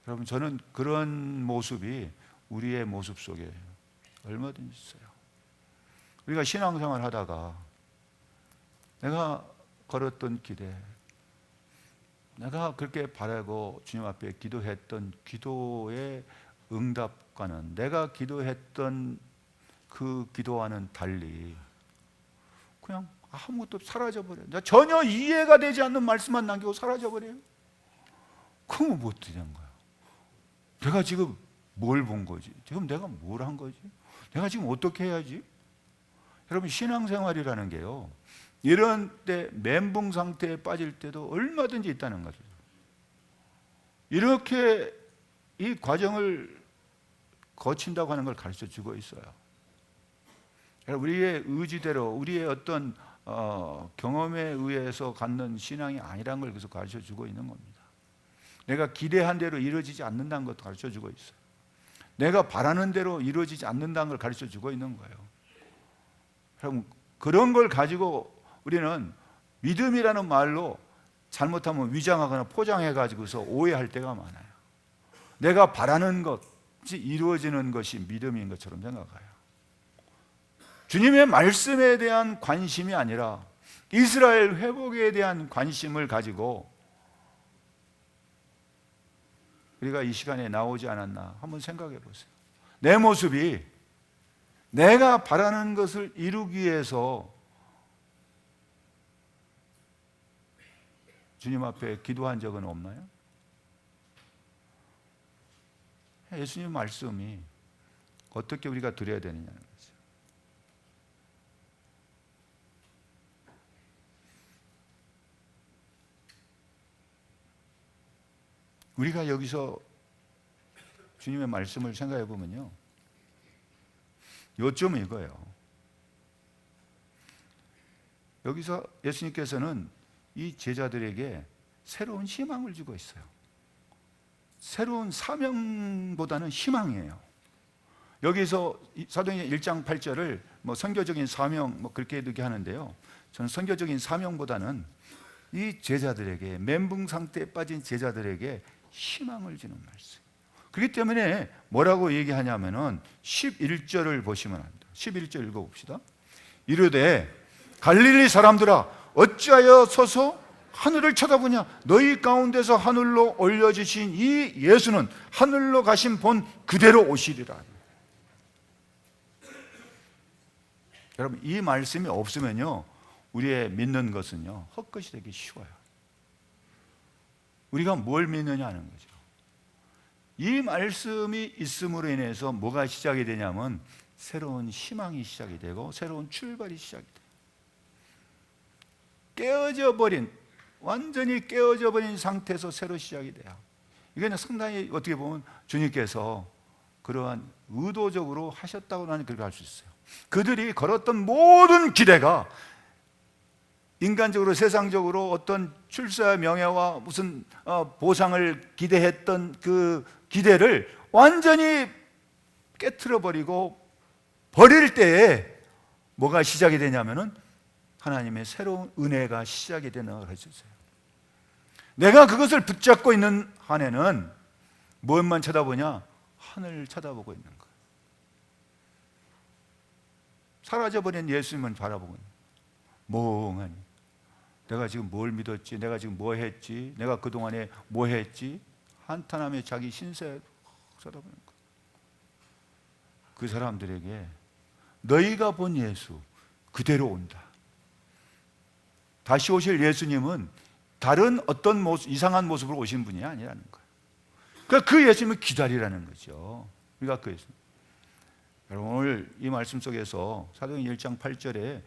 여러분, 저는 그런 모습이 우리의 모습 속에 얼마든지 있어요. 우리가 신앙생활 하다가 내가 걸었던 기대, 내가 그렇게 바라고 주님 앞에 기도했던 기도의 응답과는, 내가 기도했던 그 기도와는 달리 그냥 아무것도 사라져버려요. 전혀 이해가 되지 않는 말씀만 남기고 사라져버려요. 그러면 뭐 어떻게 된 거야? 내가 지금 뭘 본 거지? 지금 내가 뭘 한 거지? 내가 지금 어떻게 해야지? 여러분, 신앙생활이라는 게요, 이런 때 멘붕 상태에 빠질 때도 얼마든지 있다는 거죠. 이렇게 이 과정을 거친다고 하는 걸 가르쳐 주고 있어요. 우리의 의지대로, 우리의 어떤 경험에 의해서 갖는 신앙이 아니라는 걸 계속 가르쳐 주고 있는 겁니다. 내가 기대한 대로 이루어지지 않는다는 것도 가르쳐 주고 있어요. 내가 바라는 대로 이루어지지 않는다는 걸 가르쳐 주고 있는 거예요. 그럼 그런 걸 가지고 우리는 믿음이라는 말로 잘못하면 위장하거나 포장해 가지고서 오해할 때가 많아요. 내가 바라는 것이 이루어지는 것이 믿음인 것처럼 생각해요. 주님의 말씀에 대한 관심이 아니라 이스라엘 회복에 대한 관심을 가지고 우리가 이 시간에 나오지 않았나 한번 생각해 보세요. 내 모습이 내가 바라는 것을 이루기 위해서 주님 앞에 기도한 적은 없나요? 예수님 말씀이 어떻게 우리가 드려야 되느냐는 거죠. 우리가 여기서 주님의 말씀을 생각해 보면요, 요점은 이거예요. 여기서 예수님께서는 이 제자들에게 새로운 희망을 주고 있어요. 새로운 사명보다는 희망이에요. 여기서 사도행전 1장 8절을 선교적인 사명 그렇게 얘기 하는데요, 저는 선교적인 사명보다는 이 제자들에게, 멘붕 상태에 빠진 제자들에게 희망을 주는 말씀. 그렇기 때문에 뭐라고 얘기하냐면은 11절을 보시면 합니다. 11절 읽어봅시다. 이르되 갈릴리 사람들아 어찌하여 서서 하늘을 쳐다보냐? 너희 가운데서 하늘로 올려주신 이 예수는 하늘로 가신 본 그대로 오시리라. 여러분, 이 말씀이 없으면요, 우리의 믿는 것은요 헛것이 되기 쉬워요. 우리가 뭘 믿느냐 하는 거죠. 이 말씀이 있음으로 인해서 뭐가 시작이 되냐면 새로운 희망이 시작이 되고 새로운 출발이 시작이 돼요. 깨어져 버린, 완전히 깨어져 버린 상태에서 새로 시작이 돼요. 이건 상당히 어떻게 보면 주님께서 그러한 의도적으로 하셨다고 나는 그렇게 할 수 있어요. 그들이 걸었던 모든 기대가 인간적으로, 세상적으로 어떤 출세와 명예와 무슨 보상을 기대했던 그 기대를 완전히 깨트려 버리고 버릴 때에 뭐가 시작이 되냐면은 하나님의 새로운 은혜가 시작이 되는 걸 해주세요. 내가 그것을 붙잡고 있는 한에는 무엇만 쳐다보냐? 하늘을 쳐다보고 있는 거예요. 사라져버린 예수님을 바라보고 있는 거예요. 멍하니 내가 지금 뭘 믿었지? 내가 지금 뭐 했지? 내가 그동안에 뭐 했지? 한탄하며 자기 신세 쳐다보는 거예요. 그 사람들에게 너희가 본 예수 그대로 온다. 다시 오실 예수님은 다른 어떤 모습, 이상한 모습으로 오신 분이 아니라는 거예요. 그러니까 그 예수님을 기다리라는 거죠. 우리가 그 예수님. 여러분, 오늘 이 말씀 속에서 사도행전 1장 8절에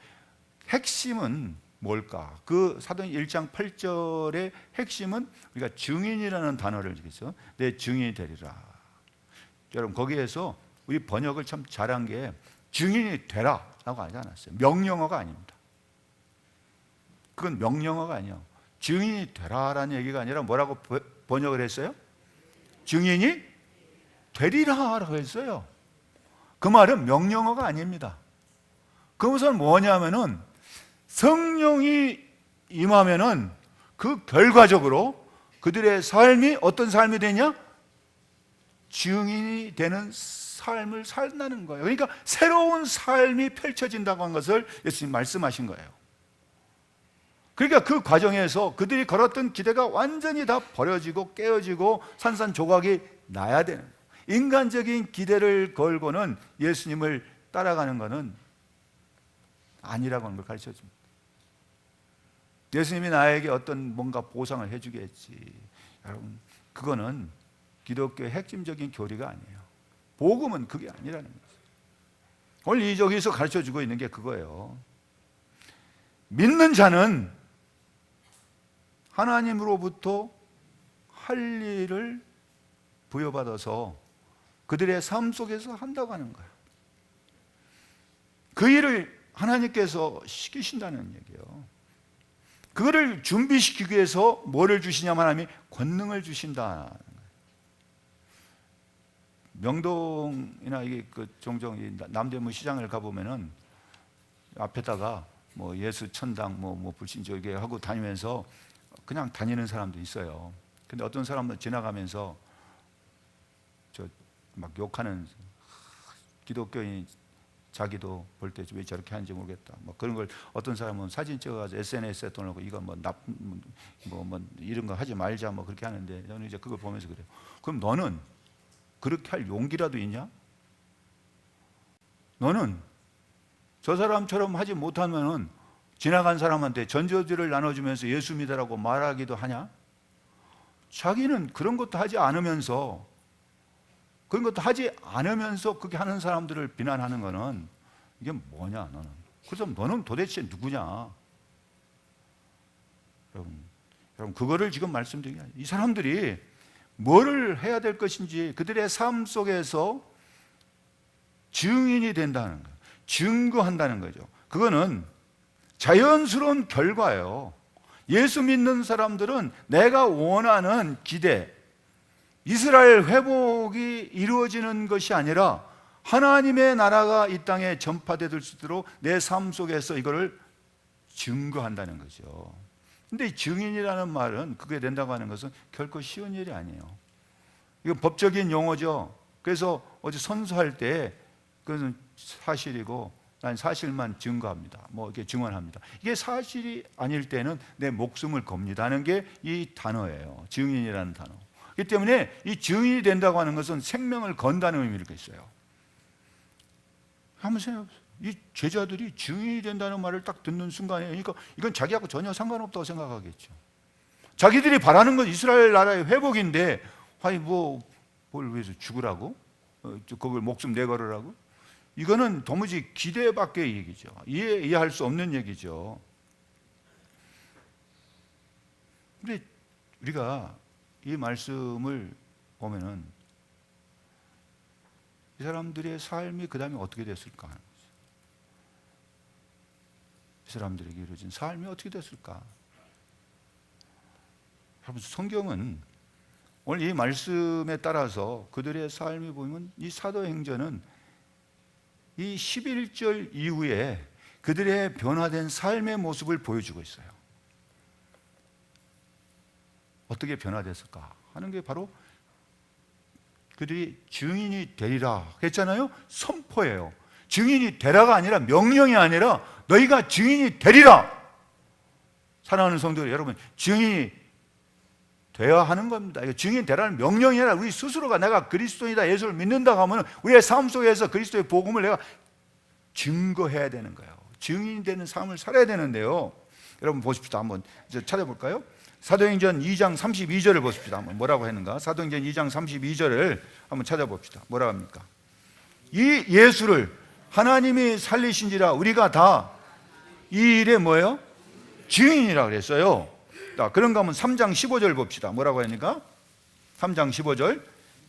핵심은 뭘까? 그 사도행전 1장 8절의 핵심은 우리가 증인이라는 단어를 쓰겠죠. 내 증인이 되리라. 여러분, 거기에서 우리 번역을 참 잘한 게 증인이 되라 라고 하지 않았어요. 명령어가 아닙니다. 그건 명령어가 아니에요. 증인이 되라라는 얘기가 아니라 뭐라고 번역을 했어요? 증인이 되리라라고 했어요. 그 말은 명령어가 아닙니다. 그것은 뭐냐면은 성령이 임하면은 그 결과적으로 그들의 삶이 어떤 삶이 되냐? 증인이 되는 삶을 산다는 거예요. 그러니까 새로운 삶이 펼쳐진다고 한 것을 예수님 말씀하신 거예요. 그러니까 그 과정에서 그들이 걸었던 기대가 완전히 다 버려지고 깨어지고 산산조각이 나야 되는 거예요. 인간적인 기대를 걸고는 예수님을 따라가는 것은 아니라고 하는 걸 가르쳐 줍니다. 예수님이 나에게 어떤 뭔가 보상을 해주겠지. 여러분, 그거는 기독교의 핵심적인 교리가 아니에요. 복음은 그게 아니라는 거죠. 오늘 여기서 가르쳐 주고 있는 게 그거예요. 믿는 자는 하나님으로부터 할 일을 부여받아서 그들의 삶 속에서 한다고 하는 거예요. 그 일을 하나님께서 시키신다는 얘기예요. 그거를 준비시키기 위해서 뭐를 주시냐면 하나님이 권능을 주신다는 거예요. 명동이나 이게 그 종종 이 남대문 시장을 가보면은 앞에다가 뭐 예수 천당 뭐 불신조 이게 하고 다니면서 그냥 다니는 사람도 있어요. 근데 어떤 사람은 지나가면서 저 막 욕하는, 기독교인 자기도 볼 때 왜 저렇게 하는지 모르겠다, 뭐 그런 걸 어떤 사람은 사진 찍어가지고 SNS에 떠나고 이거 뭐 이런 거 하지 말자 뭐 그렇게 하는데, 저는 이제 그걸 보면서 그래요. 그럼 너는 그렇게 할 용기라도 있냐? 너는 저 사람처럼 하지 못하면은 지나간 사람한테 전조지를 나눠주면서 예수 믿으라고 말하기도 하냐? 자기는 그런 것도 하지 않으면서 그렇게 하는 사람들을 비난하는 거는 이게 뭐냐 너는? 그래서 너는 도대체 누구냐? 여러분 그거를 지금 말씀드린 게 아니에요. 이 사람들이 뭐를 해야 될 것인지 그들의 삶 속에서 증인이 된다는 거예요. 증거한다는 거죠. 그거는 자연스러운 결과예요. 예수 믿는 사람들은 내가 원하는 기대, 이스라엘 회복이 이루어지는 것이 아니라 하나님의 나라가 이 땅에 전파될 수 있도록 내 삶 속에서 이거를 증거한다는 거죠. 근데 이 증인이라는 말은, 그게 된다고 하는 것은 결코 쉬운 일이 아니에요. 이거 법적인 용어죠. 그래서 어제 선서할 때 그것은 사실이고 난 사실만 증거합니다, 뭐 이렇게 증언합니다. 이게 사실이 아닐 때는 내 목숨을 겁니다 하는 게 이 단어예요. 증인이라는 단어. 그렇기 때문에 이 증인이 된다고 하는 것은 생명을 건다는 의미를 있어요. 한번 생각해보세요. 이 제자들이 증인이 된다는 말을 딱 듣는 순간에, 그러니까 이건 자기하고 전혀 상관없다고 생각하겠죠. 자기들이 바라는 건 이스라엘 나라의 회복인데, 아니 뭘 위해서 죽으라고? 그걸 목숨 내걸으라고? 이거는 도무지 기대 밖의 얘기죠. 이해할 수 없는 얘기죠. 근데 우리가 이 말씀을 보면은 이 사람들의 삶이 그 다음에 어떻게 됐을까 하는 거죠. 이 사람들에게 이루어진 삶이 어떻게 됐을까? 여러분, 성경은 오늘 이 말씀에 따라서 그들의 삶이 보면 이 사도행전은 이 11절 이후에 그들의 변화된 삶의 모습을 보여주고 있어요. 어떻게 변화됐을까 하는 게 바로 그들이 증인이 되리라 했잖아요. 선포예요. 증인이 되라가 아니라, 명령이 아니라 너희가 증인이 되리라. 사랑하는 성도들 여러분, 증인이 되어야 하는 겁니다. 증인 되라는 명령이 아니라 우리 스스로가 내가 그리스도이다, 예수를 믿는다고 하면 우리의 삶 속에서 그리스도의 복음을 내가 증거해야 되는 거예요. 증인이 되는 삶을 살아야 되는데요. 여러분 보십시다. 한번 이제 찾아볼까요? 사도행전 2장 32절을 보십시다. 한번 뭐라고 했는가? 사도행전 2장 32절을 한번 찾아봅시다. 뭐라고 합니까? 이 예수를 하나님이 살리신지라 우리가 다 이 일에 뭐예요? 증인이라 그랬어요. 자, 그런가 하면 3장 15절 봅시다. 뭐라고 하니까? 3장 15절.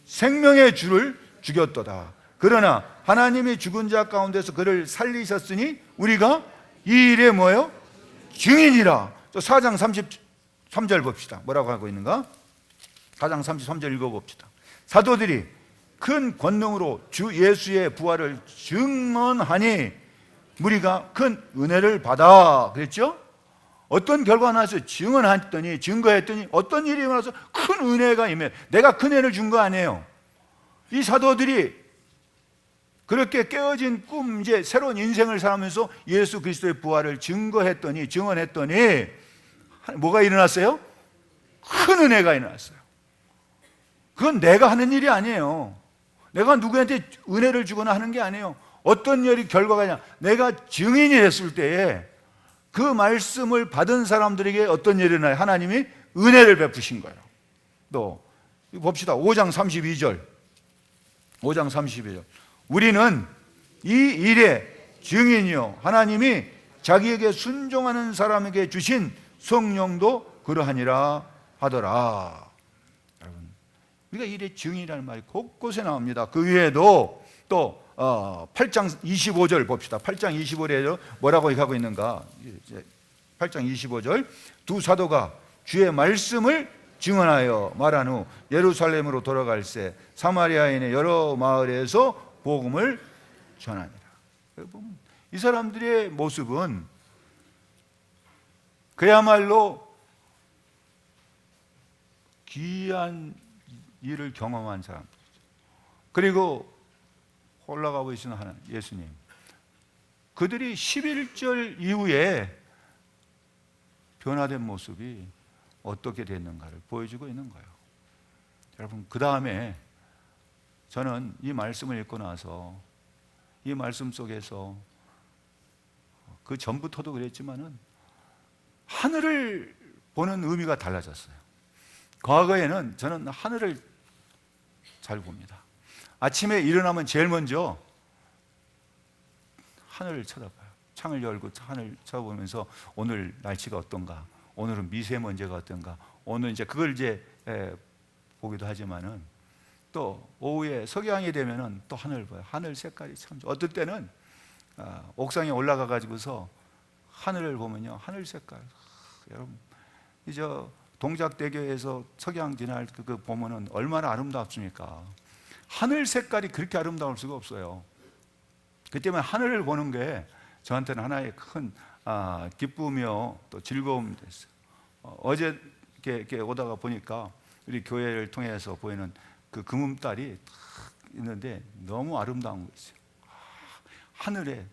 생명의 주를 죽였도다. 그러나 하나님이 죽은 자 가운데서 그를 살리셨으니 우리가 이 일에 뭐예요? 증인이라. 또 4장 33절 봅시다. 뭐라고 하고 있는가? 4장 33절 읽어봅시다. 사도들이 큰 권능으로 주 예수의 부활을 증언하니 우리가 큰 은혜를 받아. 그랬죠? 어떤 결과가 나서 증언했더니, 증거했더니 어떤 일이 일어나서 큰 은혜가 임해. 내가 큰 은혜를 준 거 아니에요. 이 사도들이 그렇게 깨어진 꿈, 이제 새로운 인생을 살면서 예수 그리스도의 부활을 증언했더니 뭐가 일어났어요? 큰 은혜가 일어났어요. 그건 내가 하는 일이 아니에요. 내가 누구한테 은혜를 주거나 하는 게 아니에요. 어떤 일이 결과가 있냐? 내가 증인이 됐을 때에 그 말씀을 받은 사람들에게 어떤 일이 일어나요? 하나님이 은혜를 베푸신 거예요. 또 봅시다. 5장 32절. 5장 32절. 우리는 이 일의 증인이요 하나님이 자기에게 순종하는 사람에게 주신 성령도 그러하니라 하더라. 여러분, 우리가 일의 증인이라는 말이 곳곳에 나옵니다. 그 외에도 또 8장 25절 봅시다. 8장 25절에 뭐라고 하고 있는가? 8장 25절. 두 사도가 주의 말씀을 증언하여 말한 후 예루살렘으로 돌아갈새 사마리아인의 여러 마을에서 복음을 전하니라. 여러분, 이 사람들의 모습은 그야말로 귀한 일을 경험한 사람들이죠. 그리고 올라가고 계시는 하나님, 예수님, 그들이 11절 이후에 변화된 모습이 어떻게 됐는가를 보여주고 있는 거예요. 여러분, 그 다음에 저는 이 말씀을 읽고 나서 이 말씀 속에서 그 전부터도 그랬지만은 하늘을 보는 의미가 달라졌어요. 과거에는 저는 하늘을 잘 봅니다. 아침에 일어나면 제일 먼저 하늘을 쳐다봐요. 창을 열고 하늘 쳐다보면서 오늘 날씨가 어떤가, 오늘은 미세먼지가 어떤가, 오늘 이제 그걸 이제 보기도 하지만은 또 오후에 석양이 되면은 또 하늘을 봐요. 하늘 색깔이 참 좋아. 어떨 때는 옥상에 올라가 가지고서 하늘을 보면요, 하늘 색깔, 여러분 이제 동작대교에서 석양 지날 그 보면은 얼마나 아름답습니까? 하늘 색깔이 그렇게 아름다울 수가 없어요. 그 때문에 하늘을 보는 게 저한테는 하나의 큰 기쁨이요 또 즐거움이 됐어요. 어제 이렇게 오다가 보니까 우리 교회를 통해서 보이는 그 금음달이 탁 있는데 너무 아름다운 거 있어요. 하늘에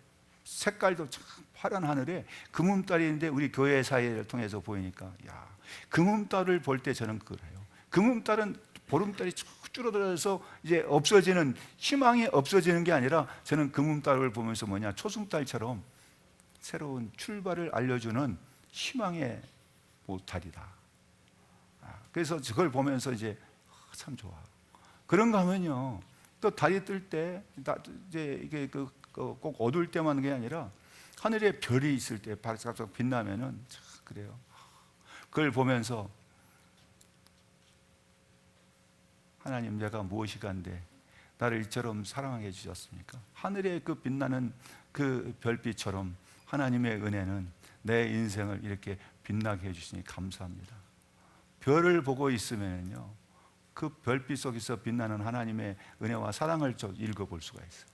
색깔도 참 파란 하늘에 금음달이 있는데 우리 교회 사이를 통해서 보이니까, 야, 금음달을 볼 때 저는 그걸 해요. 금음달은 보름달이 쭉 줄어들어서 이제 없어지는, 희망이 없어지는 게 아니라 저는 금음달을 보면서 뭐냐, 초승달처럼 새로운 출발을 알려주는 희망의 달이다. 그래서 그걸 보면서 이제 참 좋아. 그런가 하면요, 또 달이 뜰 때 이제 이게 꼭 어두울 때만 게 아니라 하늘에 별이 있을 때 바삭바삭 빛나면은 참 그래요. 그걸 보면서 하나님, 내가 무엇이간데 나를 이처럼 사랑하게 해주셨습니까? 하늘에 그 빛나는 그 별빛처럼 하나님의 은혜는 내 인생을 이렇게 빛나게 해주시니 감사합니다. 별을 보고 있으면요, 그 별빛 속에서 빛나는 하나님의 은혜와 사랑을 읽어볼 수가 있어요.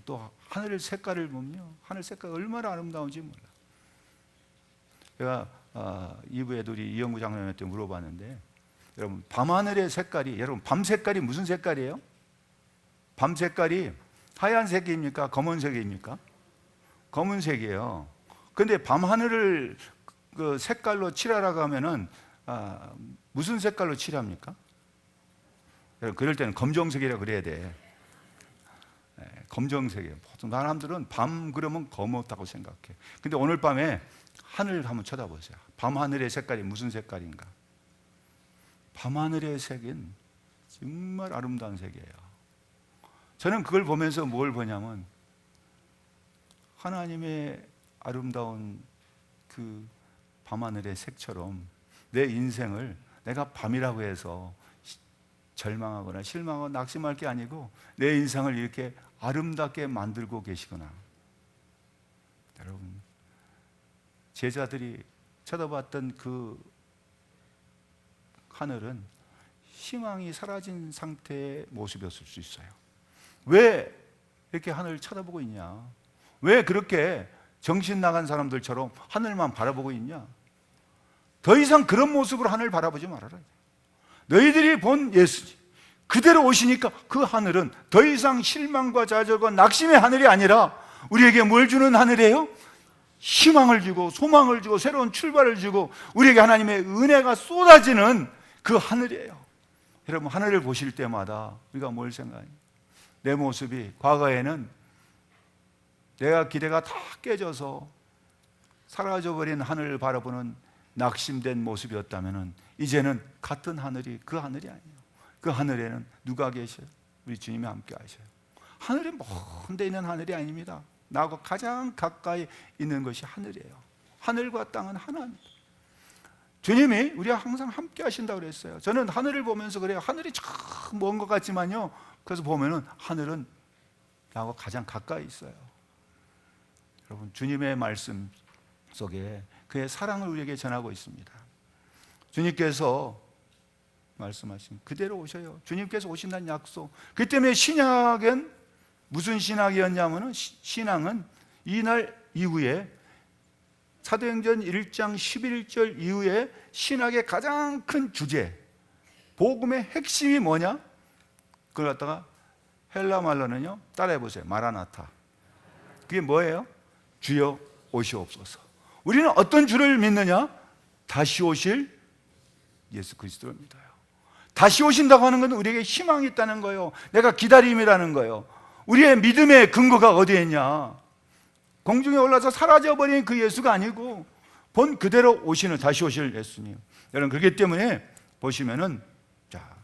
또 하늘 색깔을 보면요, 하늘 색깔 얼마나 아름다운지 몰라. 제가 2부에도 우리 이영구 장로님한테 물어봤는데, 여러분, 밤하늘의 색깔이, 여러분 밤 색깔이 무슨 색깔이에요? 밤 색깔이 하얀색입니까? 검은색입니까? 검은색이에요. 근데 밤하늘을 그 색깔로 칠하라고 하면은 무슨 색깔로 칠합니까? 여러분, 그럴 때는 검정색이라고 그래야 돼. 검정색이에요. 보통 사람들은 밤 그러면 검었다고 생각해. 근데 오늘 밤에 하늘 한번 쳐다보세요. 밤하늘의 색깔이 무슨 색깔인가? 밤하늘의 색은 정말 아름다운 색이에요. 저는 그걸 보면서 뭘 보냐면, 하나님의 아름다운 그 밤하늘의 색처럼 내 인생을 내가 밤이라고 해서 절망하거나 실망하거나 낙심할 게 아니고 내 인생을 이렇게 아름답게 만들고 계시구나. 여러분, 제자들이 쳐다봤던 그 하늘은 희망이 사라진 상태의 모습이었을 수 있어요. 왜 이렇게 하늘을 쳐다보고 있냐? 왜 그렇게 정신 나간 사람들처럼 하늘만 바라보고 있냐? 더 이상 그런 모습으로 하늘 바라보지 말아라. 너희들이 본 예수님 그대로 오시니까 그 하늘은 더 이상 실망과 좌절과 낙심의 하늘이 아니라 우리에게 뭘 주는 하늘이에요? 희망을 주고 소망을 주고 새로운 출발을 주고 우리에게 하나님의 은혜가 쏟아지는 그 하늘이에요. 여러분, 하늘을 보실 때마다 우리가 뭘 생각해요? 내 모습이 과거에는 내가 기대가 다 깨져서 사라져버린 하늘을 바라보는 낙심된 모습이었다면 이제는 같은 하늘이 그 하늘이 아니에요. 그 하늘에는 누가 계셔요? 우리 주님이 함께 하셔요. 하늘이 먼 데 있는 하늘이 아닙니다. 나하고 가장 가까이 있는 것이 하늘이에요. 하늘과 땅은 하나입니다. 주님이 우리와 항상 함께 하신다고 그랬어요. 저는 하늘을 보면서 그래요. 하늘이 참 먼 것 같지만요, 그래서 보면은 하늘은 나하고 가장 가까이 있어요. 여러분, 주님의 말씀 속에 그의 사랑을 우리에게 전하고 있습니다. 주님께서 말씀하신 그대로 오셔요. 주님께서 오신다는 약속. 그 때문에 신약은 무슨 신학이었냐면은 신앙은 이날 이후에 사도행전 1장 11절 이후에 신학의 가장 큰 주제, 복음의 핵심이 뭐냐? 그걸 갖다가 헬라 말로는요, 따라해 보세요. 마라나타. 그게 뭐예요? 주여 오시옵소서. 우리는 어떤 주를 믿느냐? 다시 오실 예수 그리스도를 믿어요. 다시 오신다고 하는 것은 우리에게 희망이 있다는 거예요. 내가 기다림이라는 거예요. 우리의 믿음의 근거가 어디에 있냐? 공중에 올라서 사라져버린 그 예수가 아니고 본 그대로 오시는, 다시 오실 예수님. 여러분, 그렇기 때문에 보시면은, 자,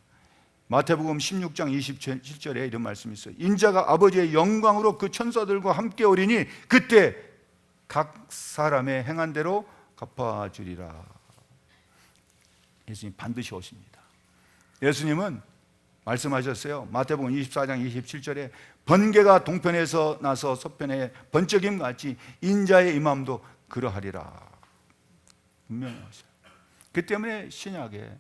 마태복음 16장 27절에 이런 말씀이 있어요. 인자가 아버지의 영광으로 그 천사들과 함께 오리니 그때 각 사람의 행한 대로 갚아주리라. 예수님 반드시 오십니다. 예수님은 말씀하셨어요. 마태복음 24장 27절에 번개가 동편에서 나서 서편에 번쩍임 같이 인자의 임함도 그러하리라. 분명히 하셔요. 그 때문에 신약에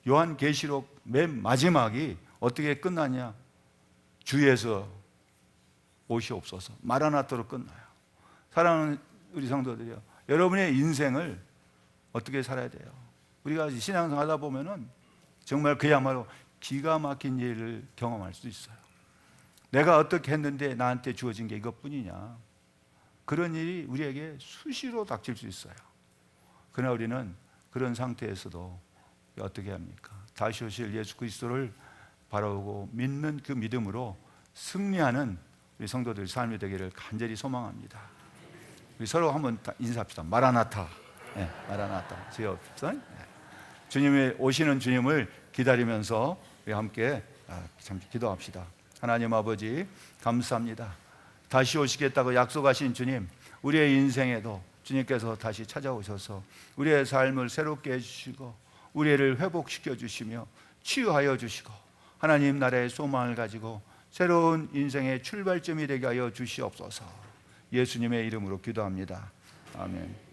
요한계시록 맨 마지막이 어떻게 끝나냐? 주에서 오시옵소서, 마라나타로 끝나요. 사랑하는 우리 성도들이요, 여러분의 인생을 어떻게 살아야 돼요? 우리가 신앙생활 하다 보면은 정말 그야말로 기가 막힌 일을 경험할 수 있어요. 내가 어떻게 했는데 나한테 주어진 게 이것뿐이냐? 그런 일이 우리에게 수시로 닥칠 수 있어요. 그러나 우리는 그런 상태에서도 어떻게 합니까? 다시 오실 예수 그리스도를 바라보고 믿는 그 믿음으로 승리하는 우리 성도들 삶이 되기를 간절히 소망합니다. 우리 서로 한번 인사합시다. 마라나타. 네, 마라나타. 주여, 네. 주님의 오시는 주님을 기다리면서 우리 함께 잠시 기도합시다. 하나님 아버지, 감사합니다. 다시 오시겠다고 약속하신 주님, 우리의 인생에도 주님께서 다시 찾아오셔서 우리의 삶을 새롭게 해주시고 우리를 회복시켜 주시며 치유하여 주시고 하나님 나라의 소망을 가지고 새로운 인생의 출발점이 되게 하여 주시옵소서. 예수님의 이름으로 기도합니다. 아멘.